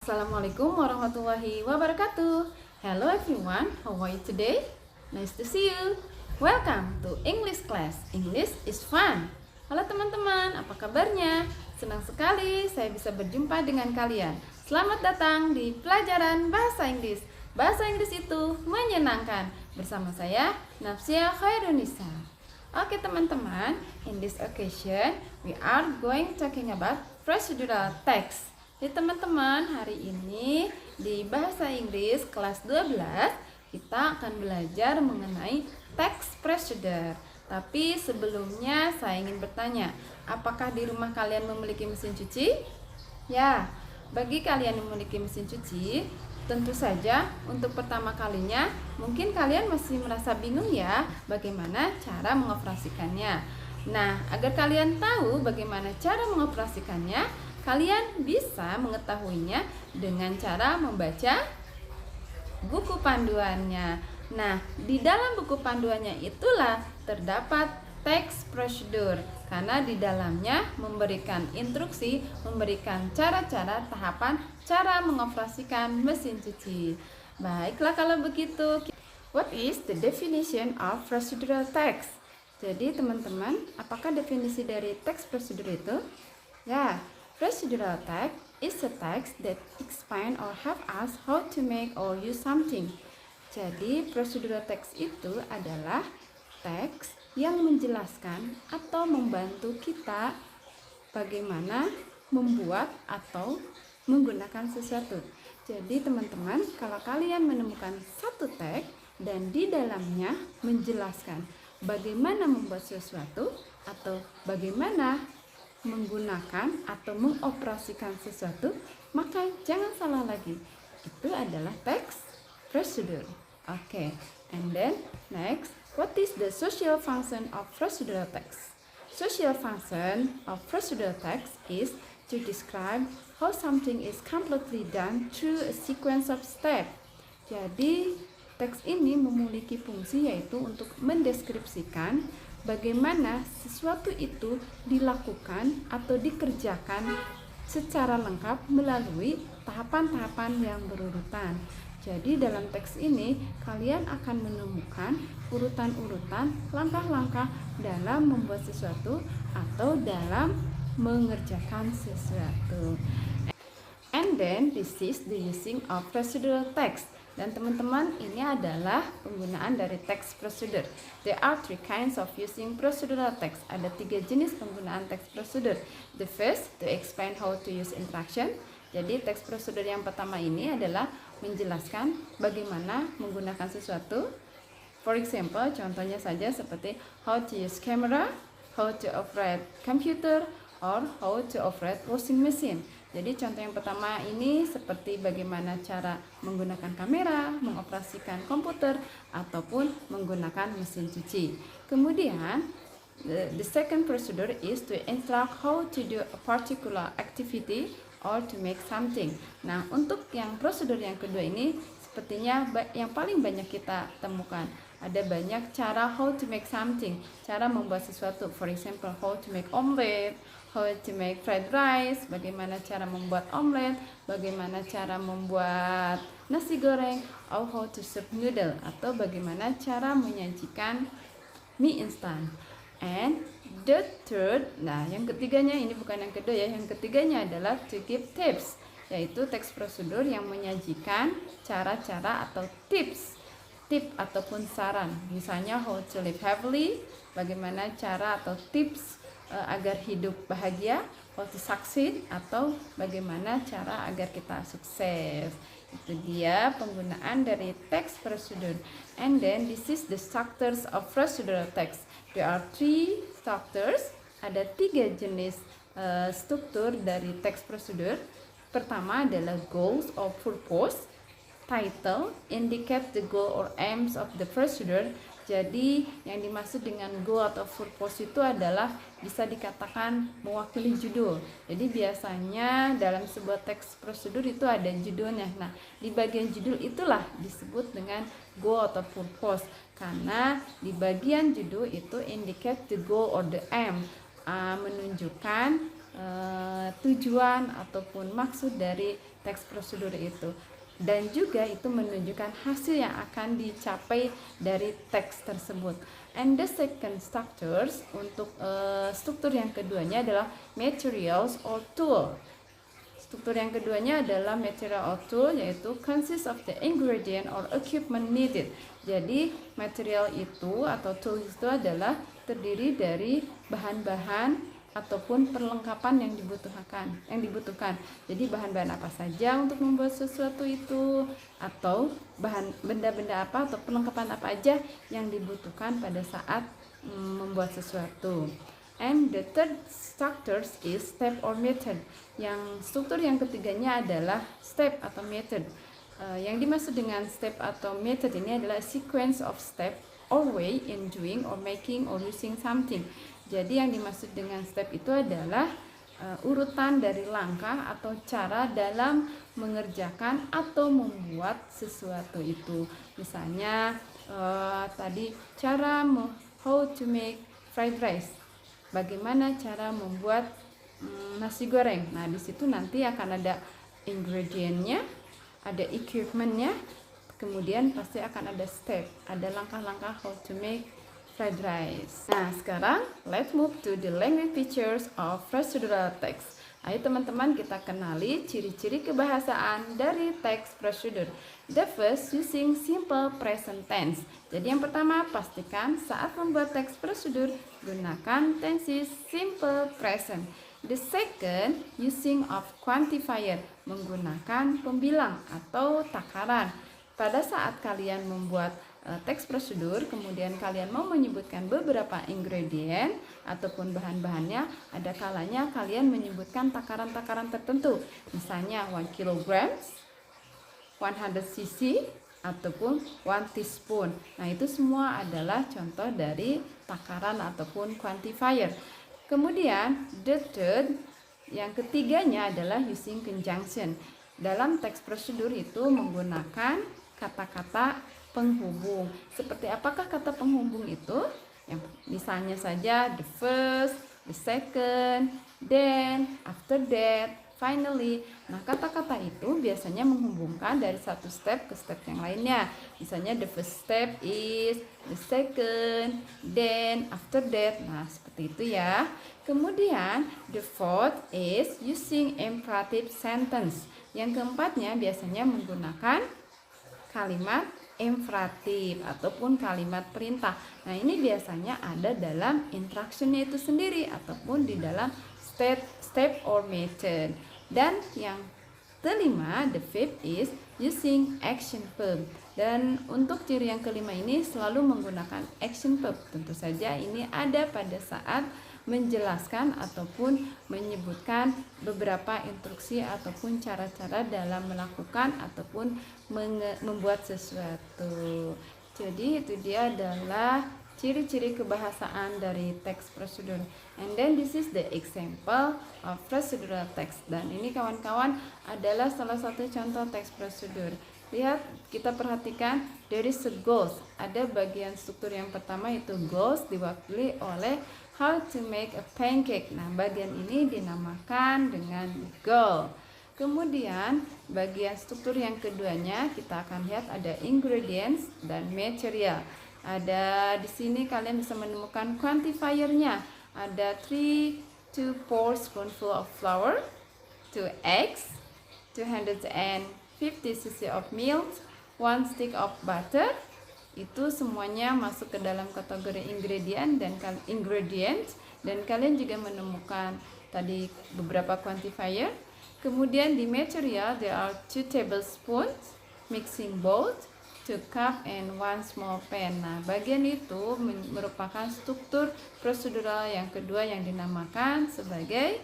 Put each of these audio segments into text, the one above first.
Assalamualaikum warahmatullahi wabarakatuh. Hello everyone, how are you today? Nice to see you. Welcome to English class. English is fun. Halo teman-teman, apa kabarnya? Senang sekali saya bisa berjumpa dengan kalian. Selamat datang di pelajaran Bahasa Inggris. Bahasa Inggris itu menyenangkan. Bersama saya, Nafsia Khairunisa. Oke teman-teman, in this occasion we are going talking about procedural text. Jadi teman-teman, hari ini di Bahasa Inggris kelas 12 kita akan belajar mengenai text procedure. Tapi sebelumnya saya ingin bertanya, apakah di rumah kalian memiliki mesin cuci? Ya, bagi kalian yang memiliki mesin cuci, tentu saja untuk pertama kalinya mungkin kalian masih merasa bingung ya bagaimana cara mengoperasikannya. Nah, agar kalian tahu bagaimana cara mengoperasikannya, kalian bisa mengetahuinya dengan cara membaca buku panduannya. Nah, di dalam buku panduannya itulah terdapat text procedure, karena di dalamnya memberikan instruksi, memberikan cara-cara, tahapan, cara mengoperasikan mesin cuci. Baiklah kalau begitu, what is the definition of procedural text? Jadi teman-teman, apakah definisi dari text procedure itu? Ya, procedural text is a text that explain or help us how to make or use something. Jadi, procedural text itu adalah teks yang menjelaskan atau membantu kita bagaimana membuat atau menggunakan sesuatu. Jadi, teman-teman, kalau kalian menemukan satu teks dan di dalamnya menjelaskan bagaimana membuat sesuatu atau bagaimana menggunakan atau mengoperasikan sesuatu, maka jangan salah lagi. Itu adalah text procedure. Okay, and then next, what is the social function of procedural text? Social function of procedural text is to describe how something is completely done through a sequence of steps. Jadi, teks ini memiliki fungsi yaitu untuk mendeskripsikan bagaimana sesuatu itu dilakukan atau dikerjakan secara lengkap melalui tahapan-tahapan yang berurutan. Jadi dalam teks ini kalian akan menemukan urutan-urutan langkah-langkah dalam membuat sesuatu atau dalam mengerjakan sesuatu. And then this is the using of procedural text. Dan teman-teman, ini adalah penggunaan dari text procedure. There are three kinds of using procedural text. Ada 3 jenis penggunaan text procedure. The first, to explain how to use interaction. Jadi text procedure yang pertama ini adalah menjelaskan bagaimana menggunakan sesuatu. For example, contohnya saja seperti how to use camera, how to operate computer, or how to operate washing machine. Jadi contoh yang pertama ini seperti bagaimana cara menggunakan kamera, mengoperasikan komputer, ataupun menggunakan mesin cuci. Kemudian, the second procedure is to instruct how to do a particular activity or to make something. Nah, untuk yang prosedur yang kedua ini sepertinya yang paling banyak kita temukan. Ada banyak cara how to make something, cara membuat sesuatu. For example, how to make omelette, how to make fried rice, bagaimana cara membuat omelet, bagaimana cara membuat nasi goreng, or how to serve noodle, atau bagaimana cara menyajikan mie instan. And the third, nah yang ketiganya ini bukan yang kedua ya, yang ketiganya adalah to give tips, yaitu teks prosedur yang menyajikan cara-cara atau tips ataupun saran. Misalnya how to live happily, bagaimana cara atau tips agar hidup bahagia, how to succeed, atau bagaimana cara agar kita sukses. Itu dia penggunaan dari text procedure. And then this is the structures of procedural text. There are 3 structures. Ada 3 jenis struktur dari text procedure. Pertama adalah goals or purpose. Title indicate the goal or aims of the procedure. Jadi yang dimaksud dengan goal atau purpose itu adalah bisa dikatakan mewakili judul. Jadi biasanya dalam sebuah teks prosedur itu ada judulnya. Nah, di bagian judul itulah disebut dengan goal atau purpose, karena di bagian judul itu indicate the goal or the aim, menunjukkan tujuan ataupun maksud dari teks prosedur itu, dan juga itu menunjukkan hasil yang akan dicapai dari teks tersebut. And the second structures, untuk struktur yang keduanya adalah materials or tool. Struktur yang keduanya adalah material or tool, yaitu consists of the ingredient or equipment needed. Jadi material itu atau tool itu adalah terdiri dari bahan-bahan ataupun perlengkapan yang dibutuhkan. Jadi bahan-bahan apa saja untuk membuat sesuatu itu, atau benda-benda apa atau perlengkapan apa aja yang dibutuhkan pada saat membuat sesuatu. And the third structure is step or method. Yang struktur yang ketiganya adalah step atau method. Yang dimaksud dengan step atau method ini adalah sequence of step or way in doing or making or using something. Jadi yang dimaksud dengan step itu adalah urutan dari langkah atau cara dalam mengerjakan atau membuat sesuatu itu. Misalnya tadi cara how to make fried rice. Bagaimana cara membuat nasi goreng. Nah, di situ nanti akan ada ingredientnya, ada equipmentnya, kemudian pasti akan ada step, ada langkah-langkah how to make fried rice. Nah, sekarang let's move to the language features of procedural text. Ayo teman-teman, kita kenali ciri-ciri kebahasaan dari teks prosedur. The first, using simple present tense. Jadi yang pertama, pastikan saat membuat teks prosedur gunakan tenses simple present. The second, using of quantifier, menggunakan pembilang atau takaran. Pada saat kalian membuat teks prosedur, kemudian kalian mau menyebutkan beberapa ingredient ataupun bahan-bahannya, ada kalanya kalian menyebutkan takaran-takaran tertentu, misalnya 1 kg, 100 cc, ataupun 1 teaspoon. Nah, itu semua adalah contoh dari takaran ataupun quantifier. Kemudian the third, yang ketiganya adalah using conjunction. Dalam teks prosedur itu menggunakan kata-kata penghubung. Seperti apakah kata penghubung itu? Yang misalnya saja the first, the second, then, after that, finally. Nah, kata-kata itu biasanya menghubungkan dari satu step ke step yang lainnya. Misalnya the first step is, the second, then, after that. Nah, seperti itu ya. Kemudian the fourth is using imperative sentence. Yang keempatnya biasanya menggunakan kalimat imperatif ataupun kalimat perintah. Nah, ini biasanya ada dalam instructionnya itu sendiri ataupun di dalam step or method. Dan yang kelima, the fifth is using action verb. Dan untuk ciri yang kelima ini selalu menggunakan action verb. Tentu saja ini ada pada saat menjelaskan ataupun menyebutkan beberapa instruksi ataupun cara-cara dalam melakukan ataupun membuat sesuatu. Jadi itu dia adalah ciri-ciri kebahasaan dari teks prosedur. And then this is the example of procedural text. Dan ini kawan-kawan adalah salah satu contoh teks prosedur. Lihat, kita perhatikan there is a goals. Ada bagian struktur yang pertama yaitu goals, diwakili oleh how to make a pancake. Nah, bagian ini dinamakan dengan goal. Kemudian bagian struktur yang keduanya kita akan lihat ada ingredients dan material. Ada di sini kalian bisa menemukan quantifiernya. Ada 3 to 4 spoonful of flour, 2 eggs, 250 cc of milk, 1 stick of butter. Itu semuanya masuk ke dalam kategori ingredient dan kalian juga menemukan tadi beberapa quantifier. Kemudian di material there are 2 tablespoons, mixing bowl, 2 cup and 1 small pan. Nah, bagian itu merupakan struktur prosedural yang kedua yang dinamakan sebagai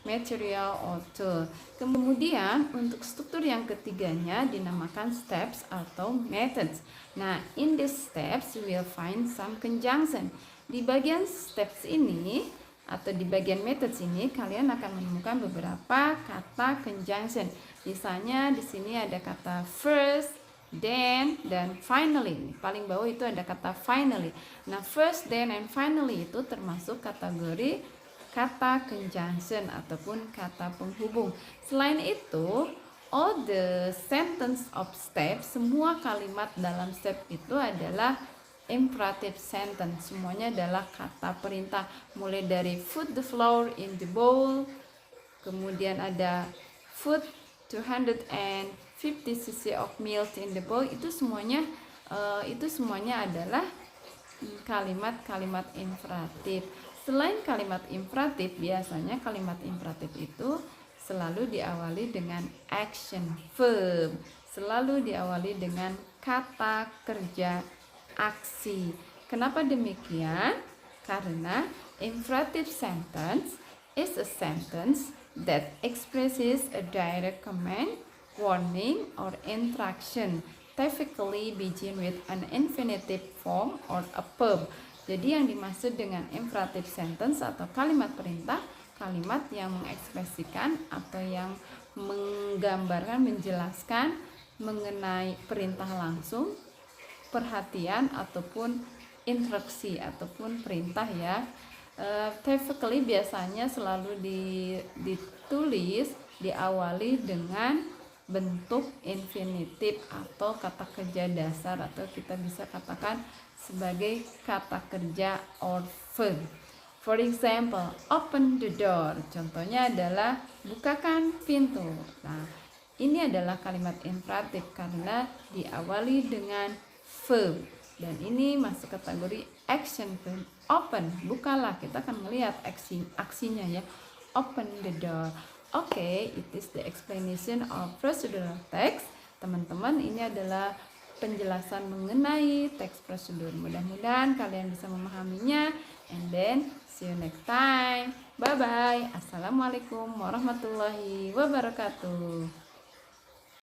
material or tool. Kemudian untuk struktur yang ketiganya dinamakan steps atau methods. Nah, in these steps we will find some conjunction. Di bagian steps ini atau di bagian methods ini kalian akan menemukan beberapa kata conjunction. Misalnya di sini ada kata first, then, dan finally. Paling bawah itu ada kata finally. Nah, first, then, and finally itu termasuk kategori kata conjunction ataupun kata penghubung. Selain itu, all the sentence of step, semua kalimat dalam step itu adalah imperative sentence. Semuanya adalah kata perintah. Mulai dari put the flour in the bowl, kemudian ada put 250 cc of milk in the bowl. Itu semuanya adalah kalimat-kalimat imperatif. Selain kalimat imperatif, biasanya kalimat imperatif itu selalu diawali dengan action verb, selalu diawali dengan kata kerja aksi. Kenapa demikian? Karena imperative sentence is a sentence that expresses a direct command, warning, or instruction, typically begin with an infinitive form or a verb. Jadi yang dimaksud dengan imperative sentence atau kalimat perintah, kalimat yang mengekspresikan atau yang menggambarkan, menjelaskan mengenai perintah langsung, perhatian ataupun instruksi ataupun perintah ya. Typically biasanya selalu ditulis diawali dengan bentuk infinitif atau kata kerja dasar, atau kita bisa katakan sebagai kata kerja or verb. For example, open the door. Contohnya adalah bukakan pintu. Nah, ini adalah kalimat imperatif karena diawali dengan verb, dan ini masuk kategori action verb. Open, bukalah, kita akan melihat aksinya ya. Open the door. Oke, it is the explanation of procedural text. Teman-teman, ini adalah penjelasan mengenai teks prosedur. Mudah-mudahan kalian bisa memahaminya. And then, see you next time. Bye-bye. Assalamualaikum warahmatullahi wabarakatuh.